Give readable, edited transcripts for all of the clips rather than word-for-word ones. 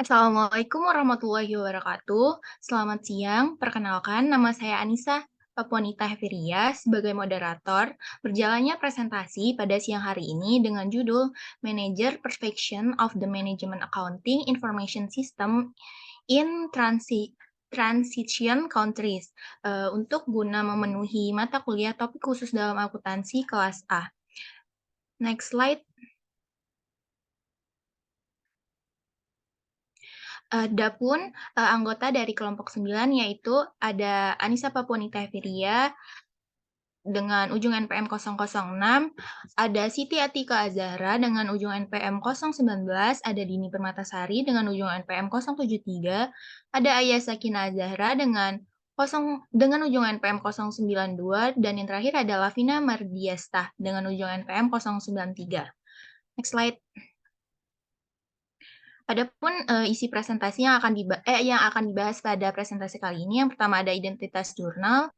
Assalamualaikum warahmatullahi wabarakatuh. Selamat siang, perkenalkan nama saya Anissa Papuanita Hefiria sebagai moderator. Berjalannya presentasi pada siang hari ini dengan judul Manager Perfection of the Management Accounting Information System in Transition Countries untuk guna memenuhi mata kuliah topik khusus dalam akuntansi kelas A. Next slide. Adapun anggota dari kelompok 9 yaitu ada Anissa Papuanita Hefiria dengan ujung NPM 006, ada Siti Atika Azahra dengan ujung NPM 019, ada Dini Permatasari dengan ujung NPM 073, ada Ayah Sakina Azahra dengan ujung NPM 092, dan yang terakhir ada Lavina Mardiasta dengan ujung NPM 093. Next slide. Adapun isi presentasi yang akan dibahas pada presentasi kali ini, yang pertama ada identitas jurnal,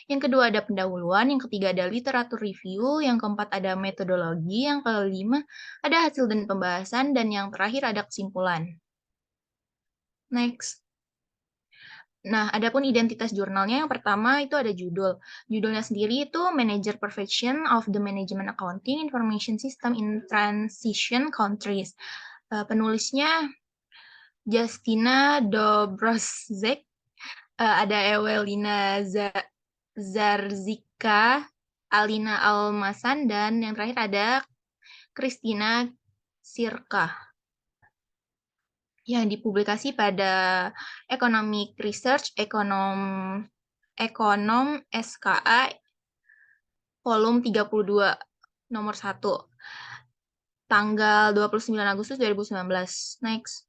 yang kedua ada pendahuluan, yang ketiga ada literatur review, yang keempat ada metodologi, yang kelima ada hasil dan pembahasan, dan yang terakhir ada kesimpulan. Next. Nah, adapun identitas jurnalnya, yang pertama itu ada judul. Judulnya sendiri itu Manager Perfection of the Management Accounting Information System in Transition Countries. Penulisnya Justina Dobrozek, ada Ewelina Zarzika, Alina Almasan, dan yang terakhir ada Christina Sirka yang dipublikasi pada Economic Research Ekonom SKA volume 32 nomor 1 tanggal 29 Agustus 2019. Next.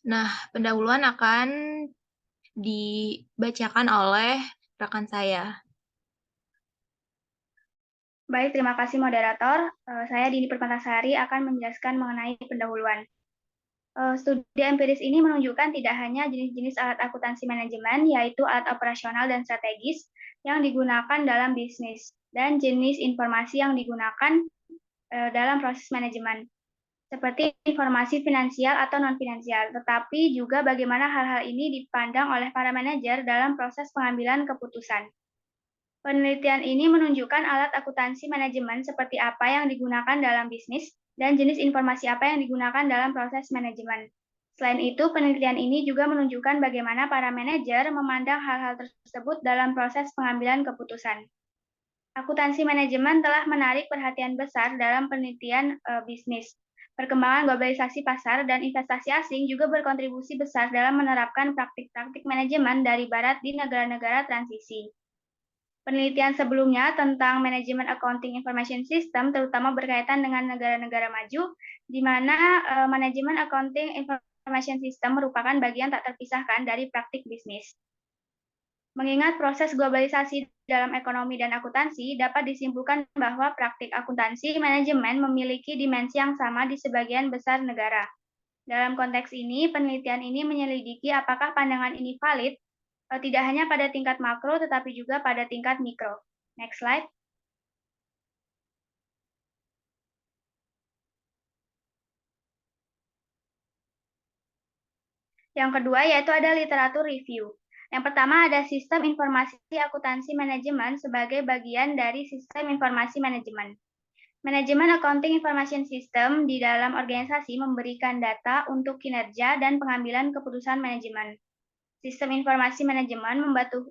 Nah, pendahuluan akan dibacakan oleh rekan saya. Baik, terima kasih moderator. Saya Dini Permatasari akan menjelaskan mengenai pendahuluan. Studi empiris ini menunjukkan tidak hanya jenis-jenis alat akuntansi manajemen, yaitu alat operasional dan strategis yang digunakan dalam bisnis, dan jenis informasi yang digunakan dalam proses manajemen, seperti informasi finansial atau non-finansial, tetapi juga bagaimana hal-hal ini dipandang oleh para manajer dalam proses pengambilan keputusan. Penelitian ini menunjukkan alat akuntansi manajemen seperti apa yang digunakan dalam bisnis dan jenis informasi apa yang digunakan dalam proses manajemen. Selain itu, penelitian ini juga menunjukkan bagaimana para manajer memandang hal-hal tersebut dalam proses pengambilan keputusan. Akuntansi manajemen telah menarik perhatian besar dalam penelitian bisnis. Perkembangan globalisasi pasar dan investasi asing juga berkontribusi besar dalam menerapkan praktik-praktik manajemen dari Barat di negara-negara transisi. Penelitian sebelumnya tentang manajemen accounting information system terutama berkaitan dengan negara-negara maju, di mana manajemen accounting information system merupakan bagian tak terpisahkan dari praktik bisnis. Mengingat proses globalisasi dalam ekonomi dan akuntansi, dapat disimpulkan bahwa praktik akuntansi manajemen memiliki dimensi yang sama di sebagian besar negara. Dalam konteks ini, penelitian ini menyelidiki apakah pandangan ini valid tidak hanya pada tingkat makro, tetapi juga pada tingkat mikro. Next slide. Yang kedua yaitu ada literatur review. Yang pertama ada sistem informasi akuntansi manajemen sebagai bagian dari sistem informasi manajemen. Manajemen Accounting Information System di dalam organisasi memberikan data untuk kinerja dan pengambilan keputusan manajemen. Sistem informasi manajemen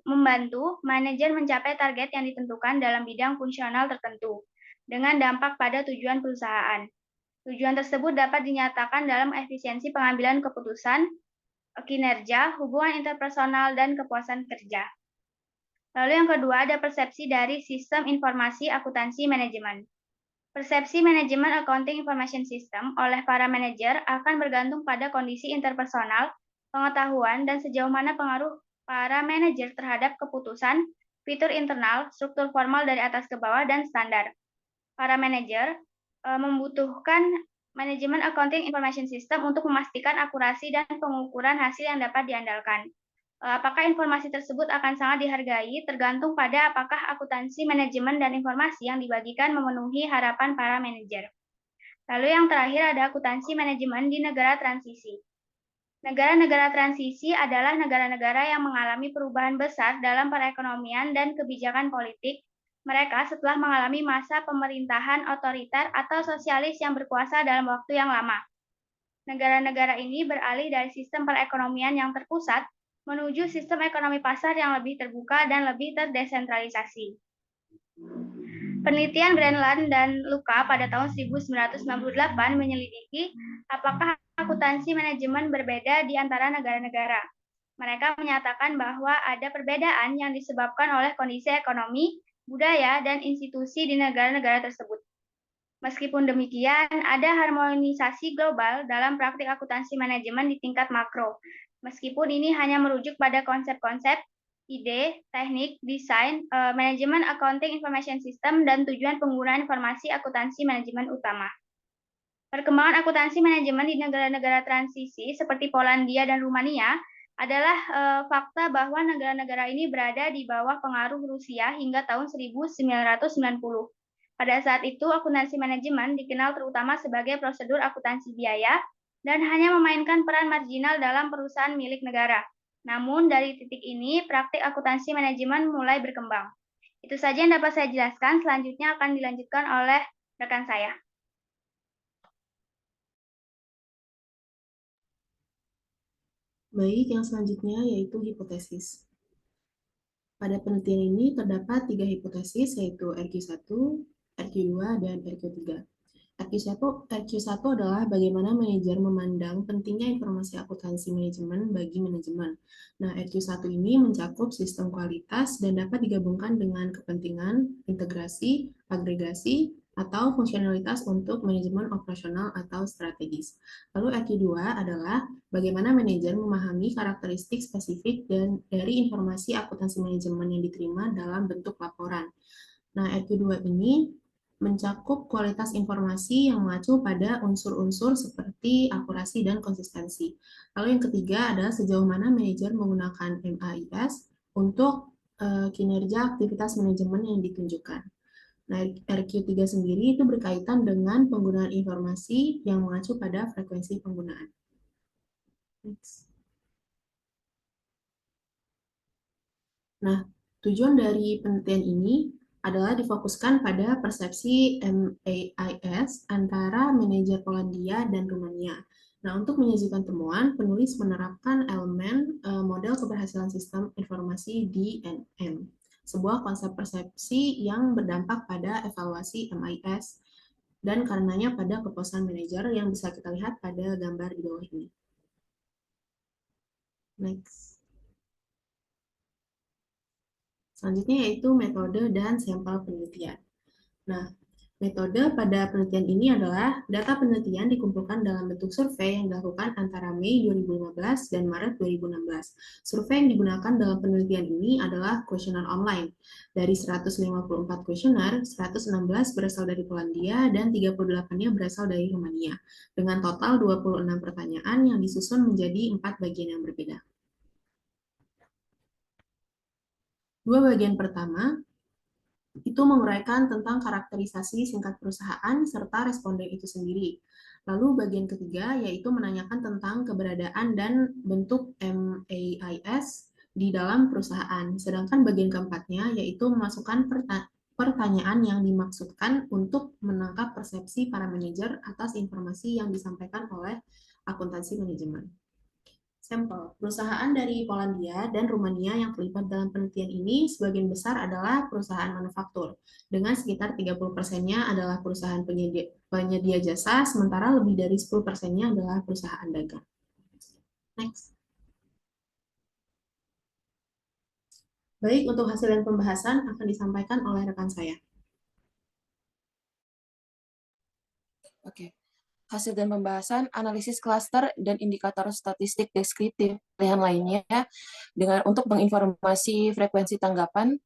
membantu manajer mencapai target yang ditentukan dalam bidang fungsional tertentu, dengan dampak pada tujuan perusahaan. Tujuan tersebut dapat dinyatakan dalam efisiensi pengambilan keputusan, kinerja, hubungan interpersonal, dan kepuasan kerja. Lalu yang kedua ada persepsi dari sistem informasi akuntansi manajemen. Persepsi manajemen accounting information system oleh para manajer akan bergantung pada kondisi interpersonal, pengetahuan, dan sejauh mana pengaruh para manajer terhadap keputusan, fitur internal, struktur formal dari atas ke bawah, dan standar. Para manajer membutuhkan manajemen accounting information system untuk memastikan akurasi dan pengukuran hasil yang dapat diandalkan. Apakah informasi tersebut akan sangat dihargai tergantung pada apakah akuntansi manajemen dan informasi yang dibagikan memenuhi harapan para manajer. Lalu yang terakhir ada akuntansi manajemen di negara transisi. Negara-negara transisi adalah negara-negara yang mengalami perubahan besar dalam perekonomian dan kebijakan politik mereka setelah mengalami masa pemerintahan otoriter atau sosialis yang berkuasa dalam waktu yang lama. Negara-negara ini beralih dari sistem perekonomian yang terpusat menuju sistem ekonomi pasar yang lebih terbuka dan lebih terdesentralisasi. Penelitian Grenland dan Luca pada tahun 1998 menyelidiki apakah akuntansi manajemen berbeda di antara negara-negara. Mereka menyatakan bahwa ada perbedaan yang disebabkan oleh kondisi ekonomi, budaya, dan institusi di negara-negara tersebut. Meskipun demikian, ada harmonisasi global dalam praktik akuntansi manajemen di tingkat makro. Meskipun ini hanya merujuk pada konsep-konsep, ide, teknik, desain, manajemen accounting information system, dan tujuan penggunaan informasi akuntansi manajemen utama. Perkembangan akuntansi manajemen di negara-negara transisi seperti Polandia dan Rumania adalah fakta bahwa negara-negara ini berada di bawah pengaruh Rusia hingga tahun 1990. Pada saat itu, akuntansi manajemen dikenal terutama sebagai prosedur akuntansi biaya dan hanya memainkan peran marginal dalam perusahaan milik negara. Namun, dari titik ini, praktik akuntansi manajemen mulai berkembang. Itu saja yang dapat saya jelaskan, selanjutnya akan dilanjutkan oleh rekan saya. Baik, yang selanjutnya yaitu hipotesis. Pada penelitian ini terdapat 3 hipotesis, yaitu RQ1, RQ2, dan RQ3. RQ1 adalah bagaimana manajer memandang pentingnya informasi akuntansi manajemen bagi manajemen. Nah, RQ1 ini mencakup sistem kualitas dan dapat digabungkan dengan kepentingan, integrasi, agregasi, atau fungsionalitas untuk manajemen operasional atau strategis. Lalu RQ2 adalah bagaimana manajer memahami karakteristik spesifik dan dari informasi akuntansi manajemen yang diterima dalam bentuk laporan. Nah, RQ2 ini mencakup kualitas informasi yang mengacu pada unsur-unsur seperti akurasi dan konsistensi. Lalu yang ketiga adalah sejauh mana manajer menggunakan MAIS untuk kinerja aktivitas manajemen yang ditunjukkan. Nah, RQ3 sendiri itu berkaitan dengan penggunaan informasi yang mengacu pada frekuensi penggunaan. Next. Nah, tujuan dari penelitian ini adalah difokuskan pada persepsi MAIS antara manajer Polandia dan Rumania. Nah, untuk menyajikan temuan, penulis menerapkan elemen model keberhasilan sistem informasi DNM, sebuah konsep persepsi yang berdampak pada evaluasi MAIS dan karenanya pada kepuasan manajer yang bisa kita lihat pada gambar di bawah ini. Next. Selanjutnya yaitu metode dan sampel penelitian. Nah, metode pada penelitian ini adalah data penelitian dikumpulkan dalam bentuk survei yang dilakukan antara Mei 2015 dan Maret 2016. Survei yang digunakan dalam penelitian ini adalah kuesioner online. Dari 154 kuesioner, 116 berasal dari Polandia dan 38-nya berasal dari Rumania, dengan total 26 pertanyaan yang disusun menjadi 4 bagian yang berbeda. Dua bagian pertama itu menguraikan tentang karakterisasi singkat perusahaan serta responden itu sendiri. Lalu bagian ketiga yaitu menanyakan tentang keberadaan dan bentuk MAIS di dalam perusahaan. Sedangkan bagian keempatnya yaitu memasukkan pertanyaan yang dimaksudkan untuk menangkap persepsi para manajer atas informasi yang disampaikan oleh akuntansi manajemen. Sampel, perusahaan dari Polandia dan Rumania yang terlibat dalam penelitian ini sebagian besar adalah perusahaan manufaktur, dengan sekitar 30%-nya adalah perusahaan penyedia jasa, sementara lebih dari 10%-nya adalah perusahaan dagang. Next. Baik, untuk hasil dan pembahasan akan disampaikan oleh rekan saya. Oke. Hasil dan pembahasan, analisis klaster dan indikator statistik deskriptif pilihan lainnya untuk menginformasi frekuensi tanggapan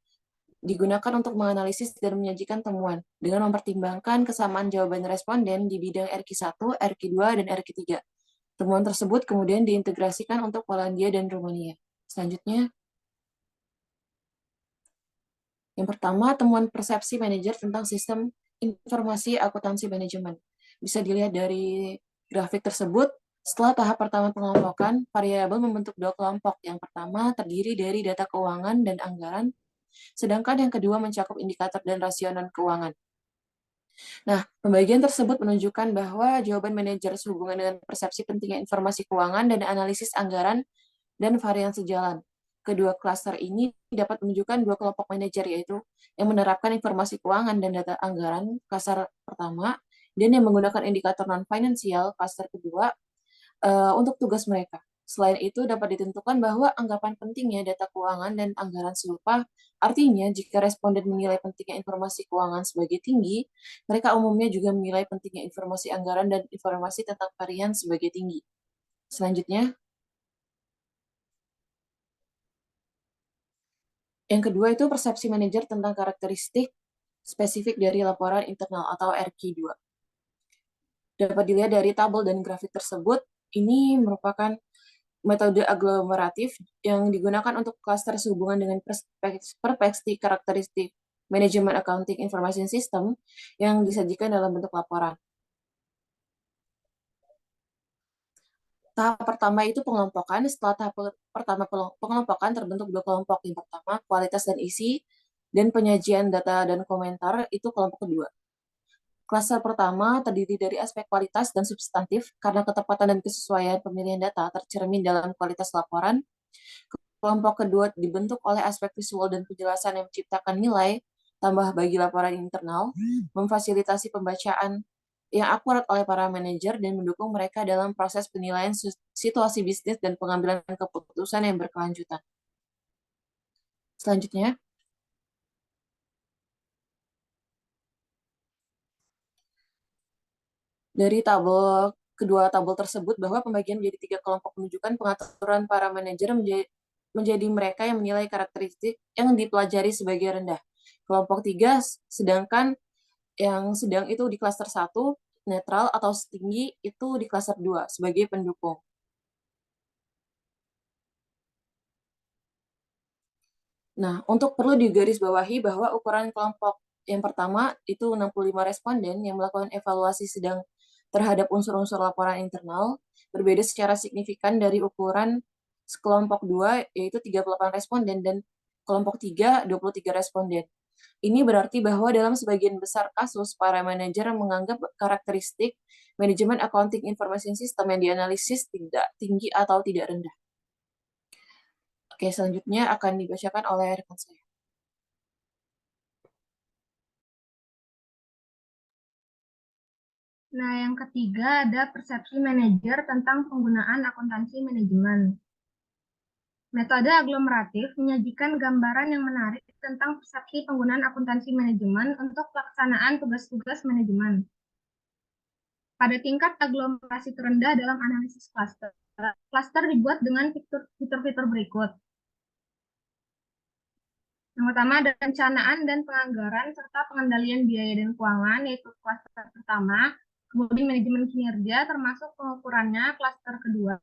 digunakan untuk menganalisis dan menyajikan temuan dengan mempertimbangkan kesamaan jawaban responden di bidang RQ1, RQ2, dan RQ3. Temuan tersebut kemudian diintegrasikan untuk Polandia dan Rumania. Selanjutnya, yang pertama, temuan persepsi manajer tentang sistem informasi akuntansi manajemen. Bisa dilihat dari grafik tersebut, setelah tahap pertama pengelompokan, variabel membentuk dua kelompok. Yang pertama terdiri dari data keuangan dan anggaran, sedangkan yang kedua mencakup indikator dan rasio non-keuangan. Nah, pembagian tersebut menunjukkan bahwa jawaban manajer sehubungan dengan persepsi pentingnya informasi keuangan dan analisis anggaran dan varian sejalan. Kedua klaster ini dapat menunjukkan dua kelompok manajer, yaitu yang menerapkan informasi keuangan dan data anggaran, klaster pertama, dan yang menggunakan indikator non-finansial, klaster kedua, untuk tugas mereka. Selain itu, dapat ditentukan bahwa anggapan pentingnya data keuangan dan anggaran serupa. Artinya, jika responden menilai pentingnya informasi keuangan sebagai tinggi, mereka umumnya juga menilai pentingnya informasi anggaran dan informasi tentang varian sebagai tinggi. Selanjutnya, yang kedua itu persepsi manajer tentang karakteristik spesifik dari laporan internal atau RQ2. Dapat dilihat dari tabel dan grafik tersebut, ini merupakan metode aglomeratif yang digunakan untuk klaster sehubungan dengan perspektif karakteristik manajemen accounting information system yang disajikan dalam bentuk laporan. Tahap pertama itu pengelompokan. Setelah tahap pertama pengelompokan terbentuk dua kelompok. Yang pertama kualitas dan isi, dan penyajian data dan komentar itu kelompok kedua. Klaster pertama terdiri dari aspek kualitas dan substantif karena ketepatan dan kesesuaian pemilihan data tercermin dalam kualitas laporan. Kelompok kedua dibentuk oleh aspek visual dan penjelasan yang menciptakan nilai tambah bagi laporan internal, memfasilitasi pembacaan yang akurat oleh para manajer dan mendukung mereka dalam proses penilaian situasi bisnis dan pengambilan keputusan yang berkelanjutan. Selanjutnya, dari kedua tabel tersebut bahwa pembagian menjadi tiga kelompok menunjukkan pengaturan para manajer menjadi mereka yang menilai karakteristik yang dipelajari sebagai rendah. Kelompok 3, sedangkan yang sedang itu di klaster 1, netral atau tinggi itu di klaster 2 sebagai pendukung. Nah, untuk perlu digarisbawahi bahwa ukuran kelompok yang pertama itu 65 responden yang melakukan evaluasi sedang terhadap unsur-unsur laporan internal berbeda secara signifikan dari ukuran kelompok 2 yaitu 38 responden dan kelompok 3 23 responden. Ini berarti bahwa dalam sebagian besar kasus para manajer menganggap karakteristik manajemen accounting information system yang dianalisis tidak tinggi atau tidak rendah. Oke, selanjutnya akan dibacakan oleh rekan saya. Nah, yang ketiga ada persepsi manajer tentang penggunaan akuntansi manajemen. Metode aglomeratif menyajikan gambaran yang menarik tentang persepsi penggunaan akuntansi manajemen untuk pelaksanaan tugas-tugas manajemen. Pada tingkat aglomerasi terendah dalam analisis cluster, cluster dibuat dengan fitur-fitur berikut. Yang pertama ada perencanaan dan penganggaran serta pengendalian biaya dan keuangan, yaitu klaster pertama. Kemudian manajemen kinerja termasuk pengukurannya, klaster kedua.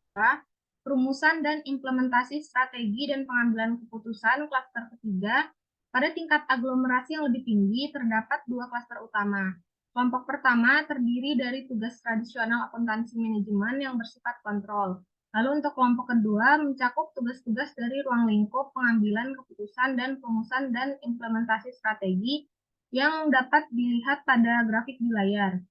Perumusan dan implementasi strategi dan pengambilan keputusan, klaster ketiga. Pada tingkat aglomerasi yang lebih tinggi terdapat dua klaster utama. Kelompok pertama terdiri dari tugas tradisional akuntansi manajemen yang bersifat kontrol. Lalu untuk kelompok kedua mencakup tugas-tugas dari ruang lingkup pengambilan keputusan dan perumusan dan implementasi strategi yang dapat dilihat pada grafik di layar.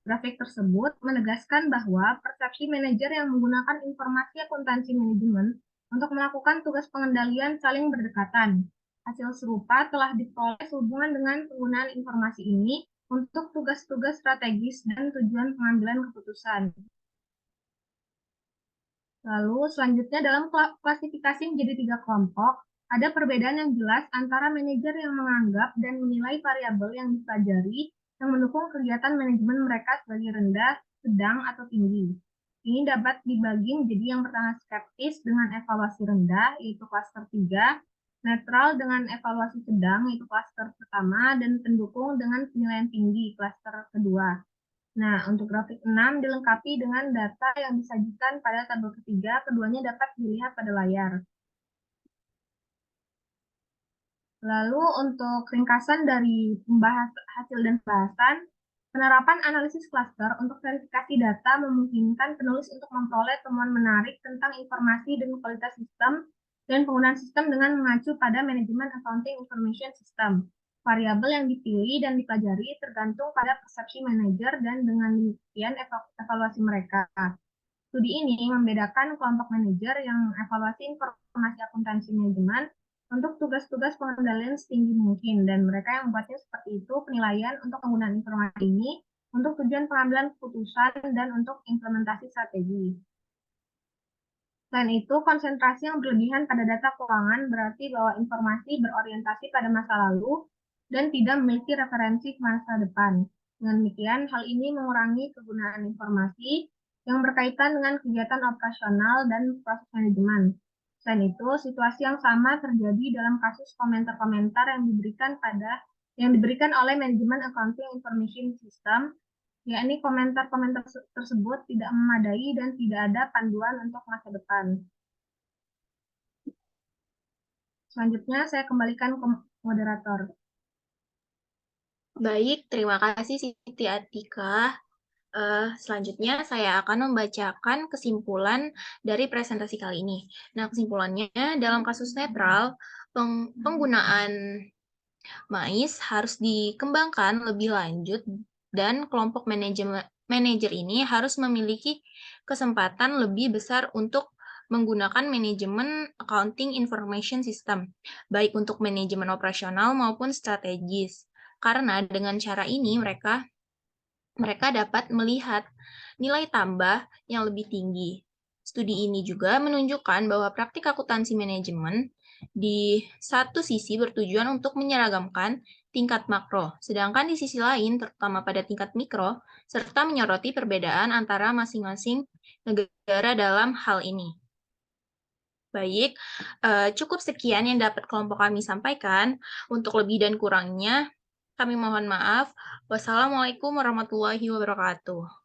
Grafik tersebut menegaskan bahwa persepsi manajer yang menggunakan informasi akuntansi manajemen untuk melakukan tugas pengendalian saling berdekatan. Hasil serupa telah diperoleh sehubungan dengan penggunaan informasi ini untuk tugas-tugas strategis dan tujuan pengambilan keputusan. Lalu selanjutnya dalam klasifikasi menjadi tiga kelompok, ada perbedaan yang jelas antara manajer yang menganggap dan menilai variabel yang dipelajari yang mendukung kegiatan manajemen mereka sebagai rendah, sedang, atau tinggi. Ini dapat dibagi menjadi yang pertama skeptis dengan evaluasi rendah, yaitu klaster 3, netral dengan evaluasi sedang, yaitu klaster pertama, dan pendukung dengan penilaian tinggi, klaster kedua. Nah, untuk grafik 6 dilengkapi dengan data yang disajikan pada tabel ketiga, keduanya dapat dilihat pada layar. Lalu untuk ringkasan dari hasil dan pembahasan, pada tingkat aglomerasi terendah, terdapat 4 klaster. Yang pertama, klaster 1, yaitu klaster 1 yang terdiri dari tugas tradisional akuntansi manajemen yang bersifat kontrol. Kemudian manajemen kinerja termasuk pengukurannya, klaster 2. Perumusan dan implementasi strategi dan pengambilan keputusan, klaster 3. Lalu untuk ringkasan dari pembahasan hasil dan pembahasan, Penerapan analisis klaster untuk verifikasi data memungkinkan penulis untuk memperoleh temuan menarik tentang informasi dan kualitas sistem dan penggunaan sistem dengan mengacu pada manajemen accounting information system. Variabel yang dipilih dan dipelajari tergantung pada persepsi manajer dan dengan demikian evaluasi mereka. Studi ini membedakan kelompok manajer yang evaluasi informasi akuntansi manajemen untuk tugas-tugas pengendalian setinggi mungkin, dan mereka yang membuatnya seperti itu penilaian untuk penggunaan informasi ini untuk tujuan pengambilan keputusan dan untuk implementasi strategi. Selain itu, konsentrasi yang berlebihan pada data keuangan berarti bahwa informasi berorientasi pada masa lalu dan tidak memiliki referensi ke masa depan. Dengan demikian, hal ini mengurangi kegunaan informasi yang berkaitan dengan kegiatan operasional dan proses manajemen. Selain itu, situasi yang sama terjadi dalam kasus komentar-komentar yang diberikan oleh manajemen accounting information system, yakni komentar-komentar tersebut tidak memadai dan tidak ada panduan untuk masa depan. Selanjutnya, saya kembalikan ke moderator. Baik, terima kasih Siti Atika. Selanjutnya saya akan membacakan kesimpulan dari presentasi kali ini. Nah, kesimpulannya dalam kasus netral, penggunaan MAIS harus dikembangkan lebih lanjut dan kelompok manajer ini harus memiliki kesempatan lebih besar untuk menggunakan manajemen accounting information system, baik untuk manajemen operasional maupun strategis. Karena dengan cara ini mereka dapat melihat nilai tambah yang lebih tinggi. Studi ini juga menunjukkan bahwa praktik akuntansi manajemen di satu sisi bertujuan untuk menyeragamkan tingkat makro, sedangkan di sisi lain, terutama pada tingkat mikro, serta menyoroti perbedaan antara masing-masing negara dalam hal ini. Baik, cukup sekian yang dapat kelompok kami sampaikan. Untuk lebih dan kurangnya, kami mohon maaf. Wassalamualaikum warahmatullahi wabarakatuh.